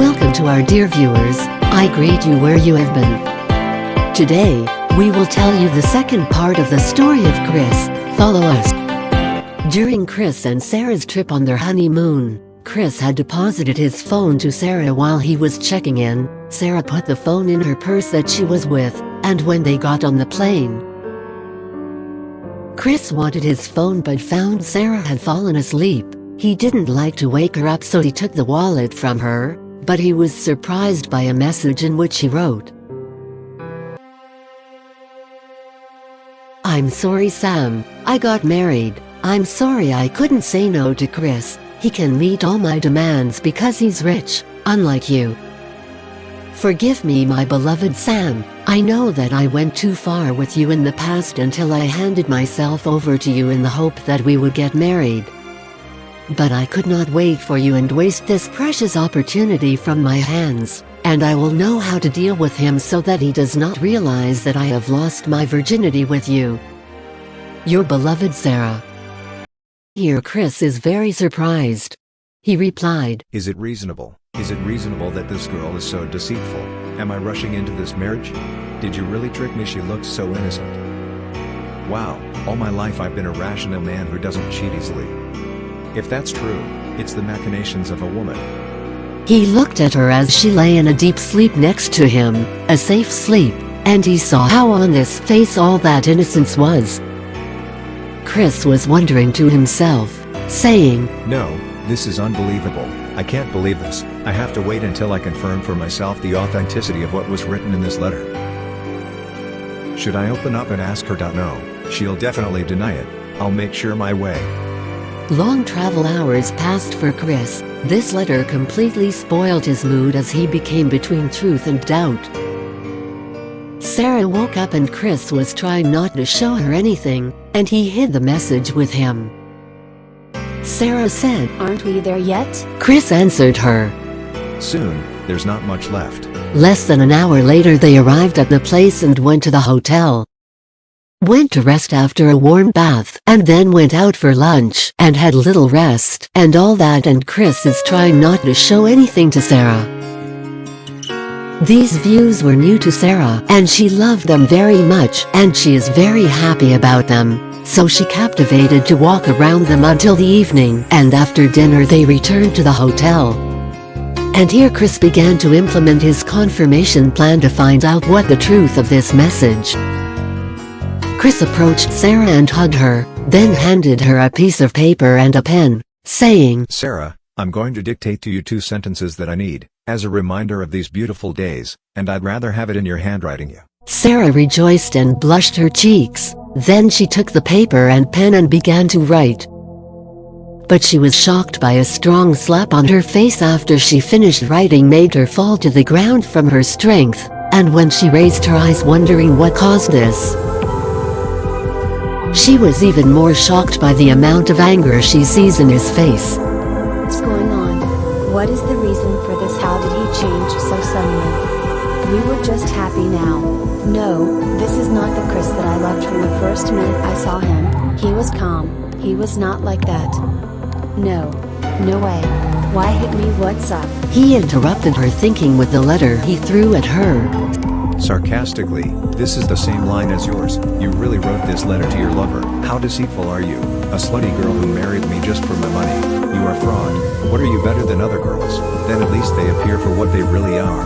Welcome to our dear viewers, I greet you where you have been. Today, we will tell you the second part of the story of Chris. Follow us. During Chris and Sara's trip on their honeymoon, Chris had deposited his phone to Sara while he was checking in. Sara put the phone in her purse that she was with, and when they got on the plane, Chris wanted his phone but found Sara had fallen asleep. He didn't like to wake her up, so he took the wallet from her, but he was surprised by a message in which he wrote, "I'm sorry Sam, I got married. I'm sorry I couldn't say no to Chris. He can meet all my demands because he's rich, unlike you. Forgive me my beloved Sam, I know that I went too far with you in the past until I handed myself over to you in the hope that we would get married. But I could not wait for you and waste this precious opportunity from my hands, and I will know how to deal with him so that he does not realize that I have lost my virginity with you. Your beloved Sara." Here Chris is very surprised. He replied, Is it reasonable that this girl is so deceitful? Am I rushing into this marriage? Did you really trick me? She looks so innocent. Wow, all my life I've been a rational man who doesn't cheat easily. If that's true, it's the machinations of a woman. He looked at her as she lay in a deep sleep next to him, a safe sleep, and he saw how on this face all that innocence was. Chris was wondering to himself, saying, No, this is unbelievable. I can't believe this. I have to wait until I confirm for myself the authenticity of what was written in this letter. Should I open up and ask her? No, she'll definitely deny it. I'll make sure my way. Long travel hours passed for Chris. This letter completely spoiled his mood as he became between truth and doubt. Sara woke up and Chris was trying not to show her anything, and he hid the message with him. Sara said, "Aren't we there yet?" Chris answered her. Soon, there's not much left. Less than an hour later they arrived at the place and went to the hotel. Went to rest after a warm bath, and then went out for lunch, and had little rest, and all that, and Chris is trying not to show anything to Sara. These views were new to Sara, and she loved them very much, and she is very happy about them, so she captivated to walk around them until the evening, and after dinner they returned to the hotel. And here Chris began to implement his confirmation plan to find out what the truth of this message. Chris approached Sara and hugged her, then handed her a piece of paper and a pen, saying, Sara, I'm going to dictate to you 2 sentences that I need, as a reminder of these beautiful days, and I'd rather have it in your handwriting. Sara rejoiced and blushed her cheeks. Then she took the paper and pen and began to write. But she was shocked by a strong slap on her face after she finished writing made her fall to the ground from her strength, and when she raised her eyes wondering what caused this, she was even more shocked by the amount of anger she sees in his face. What's going on? What is the reason for this? How did he change so suddenly? We were just happy now. No, this is not the Chris that I loved from the first minute I saw him. He was calm. He was not like that. No. No way. Why hit me? What's up? He interrupted her, thinking with the letter he threw at her. Sarcastically, this is the same line as yours. You really wrote this letter to your lover. How deceitful are you? A slutty girl who married me just for my money. You are a fraud. What are you better than other girls? Then at least they appear for what they really are.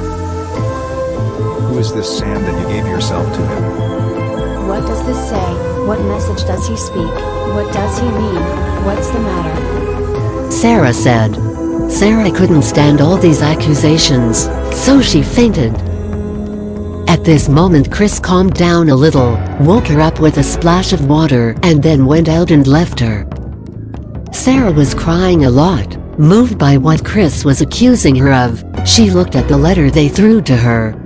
Who is this Sam that you gave yourself to him? What does this say? What message does he speak? What does he mean? What's the matter? Sara said. Sara couldn't stand all these accusations, so she fainted. At this moment Chris calmed down a little, woke her up with a splash of water, and then went out and left her. Sara was crying a lot, moved by what Chris was accusing her of. She looked at the letter they threw to her.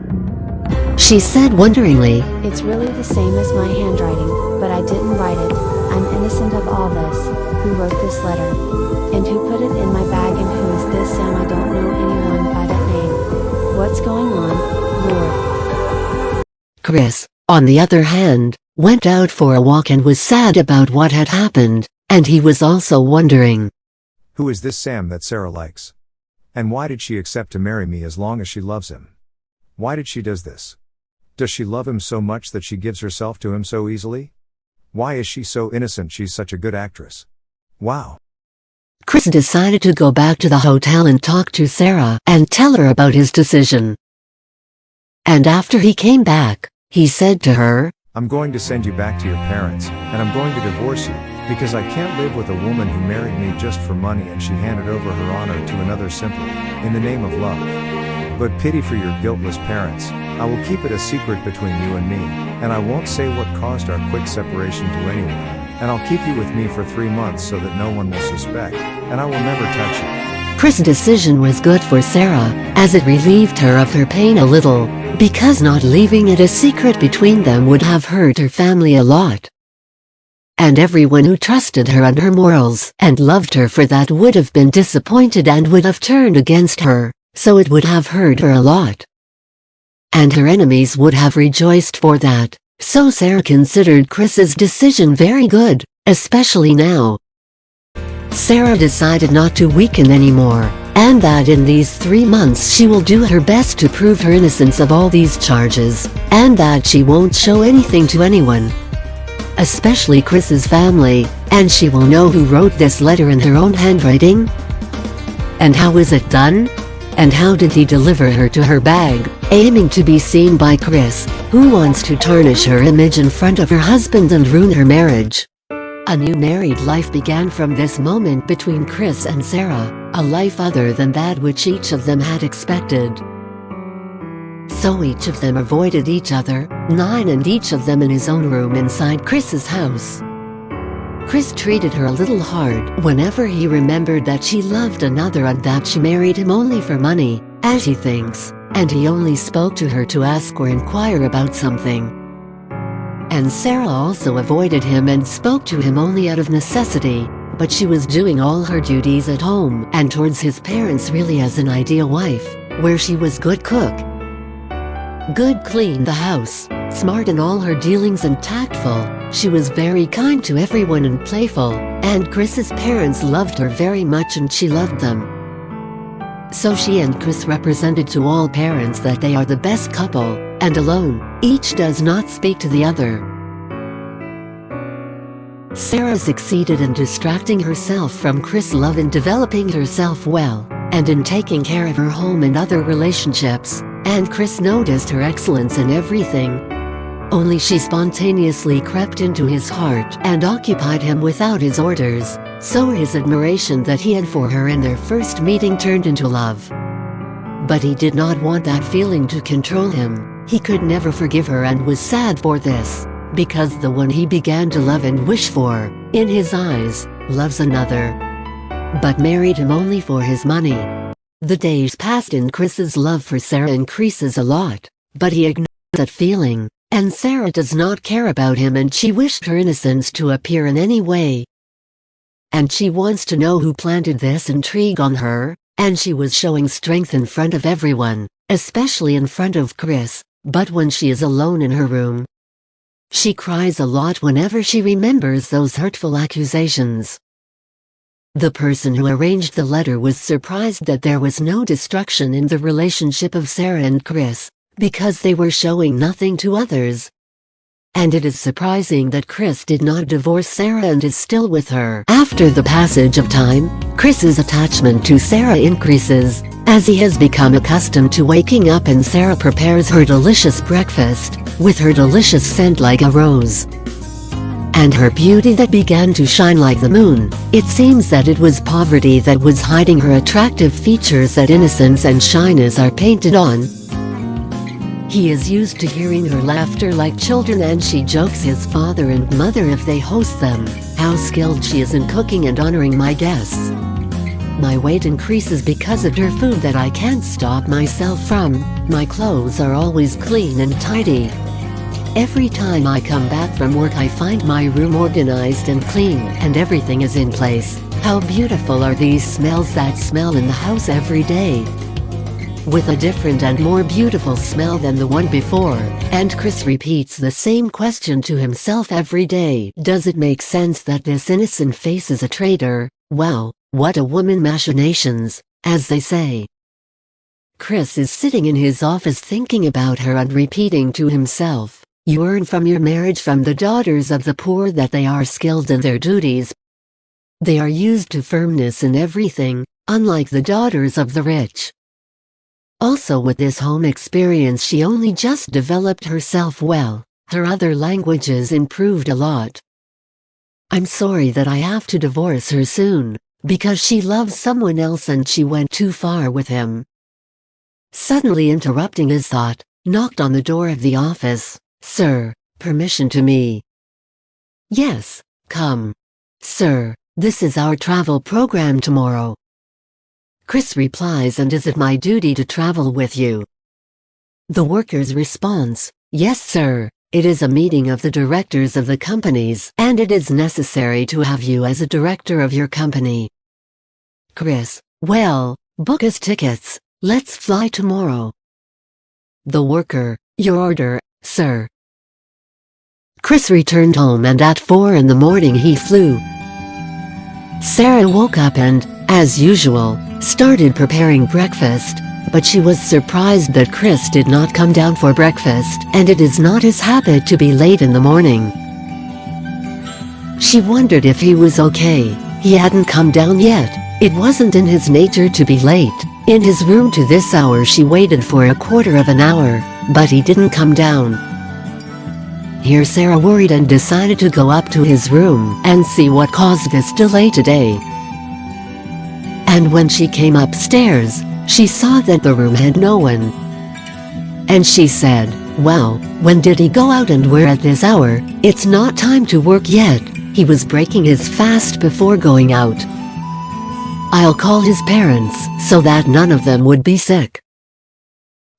She said wonderingly, "It's really the same as my handwriting, but I didn't write it. I'm innocent of all this. Who wrote this letter? And who put it in my bag, and who is this Sam? I don't know anyone by that name. What's going on, Lord?" Chris, on the other hand, went out for a walk and was sad about what had happened, and he was also wondering, Who is this Sam that Sara likes? And why did she accept to marry me as long as she loves him? Why did she does this? Does she love him so much that she gives herself to him so easily? Why is she so innocent? She's such a good actress. Wow. Chris decided to go back to the hotel and talk to Sara and tell her about his decision. And after he came back, he said to her, I'm going to send you back to your parents, and I'm going to divorce you, because I can't live with a woman who married me just for money and she handed over her honor to another simply, in the name of love. But pity for your guiltless parents, I will keep it a secret between you and me, and I won't say what caused our quick separation to anyone, and I'll keep you with me for 3 months so that no one will suspect, and I will never touch you. Chris' decision was good for Sara, as it relieved her of her pain a little, because not leaving it a secret between them would have hurt her family a lot. And everyone who trusted her and her morals and loved her for that would have been disappointed and would have turned against her, so it would have hurt her a lot. And her enemies would have rejoiced for that, so Sara considered Chris's decision very good, especially now. Sara decided not to weaken anymore, and that in these 3 months she will do her best to prove her innocence of all these charges, and that she won't show anything to anyone, especially Chris's family, and she will know who wrote this letter in her own handwriting. And how is it done? And how did he deliver her to her bag, aiming to be seen by Chris, who wants to tarnish her image in front of her husband and ruin her marriage? A new married life began from this moment between Chris and Sara, a life other than that which each of them had expected. So each of them avoided each other, 9 and each of them in his own room inside Chris's house. Chris treated her a little hard whenever he remembered that she loved another and that she married him only for money, as he thinks, and he only spoke to her to ask or inquire about something. And Sara also avoided him and spoke to him only out of necessity, but she was doing all her duties at home and towards his parents really as an ideal wife, where she was good cook, good clean the house, smart in all her dealings and tactful. She was very kind to everyone and playful, and Chris's parents loved her very much and she loved them. So she and Chris represented to all parents that they are the best couple, and alone, each does not speak to the other. Sara succeeded in distracting herself from Chris' love in developing herself well, and in taking care of her home and other relationships, and Chris noticed her excellence in everything. Only she spontaneously crept into his heart and occupied him without his orders, so his admiration that he had for her in their first meeting turned into love. But he did not want that feeling to control him. He could never forgive her and was sad for this, because the one he began to love and wish for, in his eyes, loves another, but married him only for his money. The days passed and Chris's love for Sara increases a lot, but he ignores that feeling. And Sara does not care about him and she wished her innocence to appear in any way. And she wants to know who planted this intrigue on her, and she was showing strength in front of everyone, especially in front of Chris, but when she is alone in her room, she cries a lot whenever she remembers those hurtful accusations. The person who arranged the letter was surprised that there was no destruction in the relationship of Sara and Chris, because they were showing nothing to others. And it is surprising that Chris did not divorce Sara and is still with her. After the passage of time, Chris's attachment to Sara increases, as he has become accustomed to waking up and Sara prepares her delicious breakfast, with her delicious scent like a rose, and her beauty that began to shine like the moon. It seems that it was poverty that was hiding her attractive features that innocence and shyness are painted on. He is used to hearing her laughter like children and she jokes his father and mother if they host them, how skilled she is in cooking and honoring my guests. My weight increases because of her food that I can't stop myself from. My clothes are always clean and tidy. Every time I come back from work I find my room organized and clean and everything is in place. How beautiful are these smells that smell in the house every day, with a different and more beautiful smell than the one before, and Chris repeats the same question to himself every day. Does it make sense that this innocent face is a traitor? Wow, what a woman machinations, as they say. Chris is sitting in his office thinking about her and repeating to himself, "You earn from your marriage from the daughters of the poor that they are skilled in their duties. They are used to firmness in everything, unlike the daughters of the rich." Also with this home experience she only just developed herself well, her other languages improved a lot. "I'm sorry that I have to divorce her soon, because she loves someone else and she went too far with him." Suddenly interrupting his thought, knocked on the door of the office. "Sir, permission to me?" "Yes, come. Sir, this is our travel program tomorrow." Chris replies, "And is it my duty to travel with you?" The worker's response, "Yes sir, it is a meeting of the directors of the companies and it is necessary to have you as a director of your company." Chris, "Well, book us tickets, let's fly tomorrow." The worker, "Your order, sir." Chris returned home and at 4 in the morning he flew. Sara woke up and, as usual, started preparing breakfast, but she was surprised that Chris did not come down for breakfast, and it is not his habit to be late in the morning. She wondered if he was okay. He hadn't come down yet. It wasn't in his nature to be late. In his room to this hour she waited for a quarter of an hour, but he didn't come down. Here Sara worried and decided to go up to his room and see what caused this delay today. And when she came upstairs, she saw that the room had no one. And she said, "Wow, when did he go out and where at this hour? It's not time to work yet." He was breaking his fast before going out. "I'll call his parents so that none of them would be sick."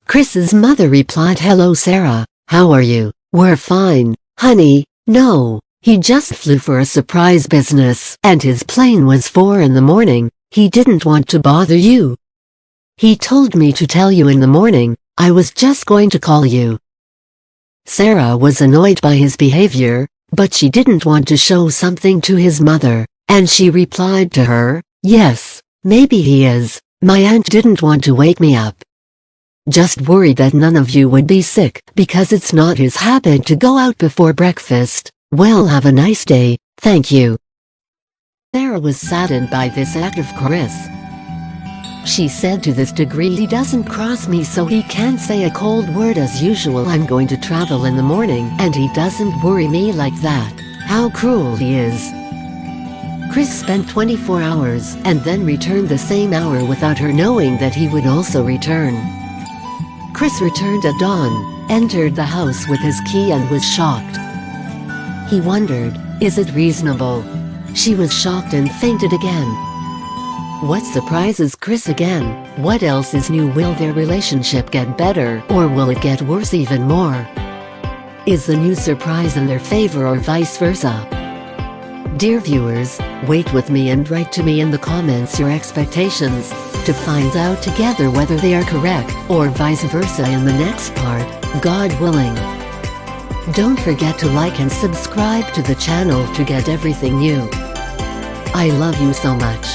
Chris's mother replied, "Hello Sara, how are you?" "We're fine, honey. No, he just flew for a surprise business and his plane was 4 in the morning. He didn't want to bother you. He told me to tell you in the morning. I was just going to call you." Sara was annoyed by his behavior, but she didn't want to show something to his mother, and she replied to her, "Yes, maybe he is. My aunt didn't want to wake me up. Just worried that none of you would be sick because it's not his habit to go out before breakfast. Well, have a nice day, thank you." Sara was saddened by this act of Chris. She said, "To this degree he doesn't cross me so he can't say a cold word as usual. I'm going to travel in the morning and he doesn't worry me like that. How cruel he is." Chris spent 24 hours and then returned the same hour without her knowing that he would also return. Chris returned at dawn, entered the house with his key and was shocked. He wondered, is it reasonable? She was shocked and fainted again. What surprises Chris again? What else is new? Will their relationship get better or will it get worse even more? Is the new surprise in their favor or vice versa? Dear viewers, wait with me and write to me in the comments your expectations to find out together whether they are correct or vice versa in the next part, God willing. Don't forget to like and subscribe to the channel to get everything new. I love you so much.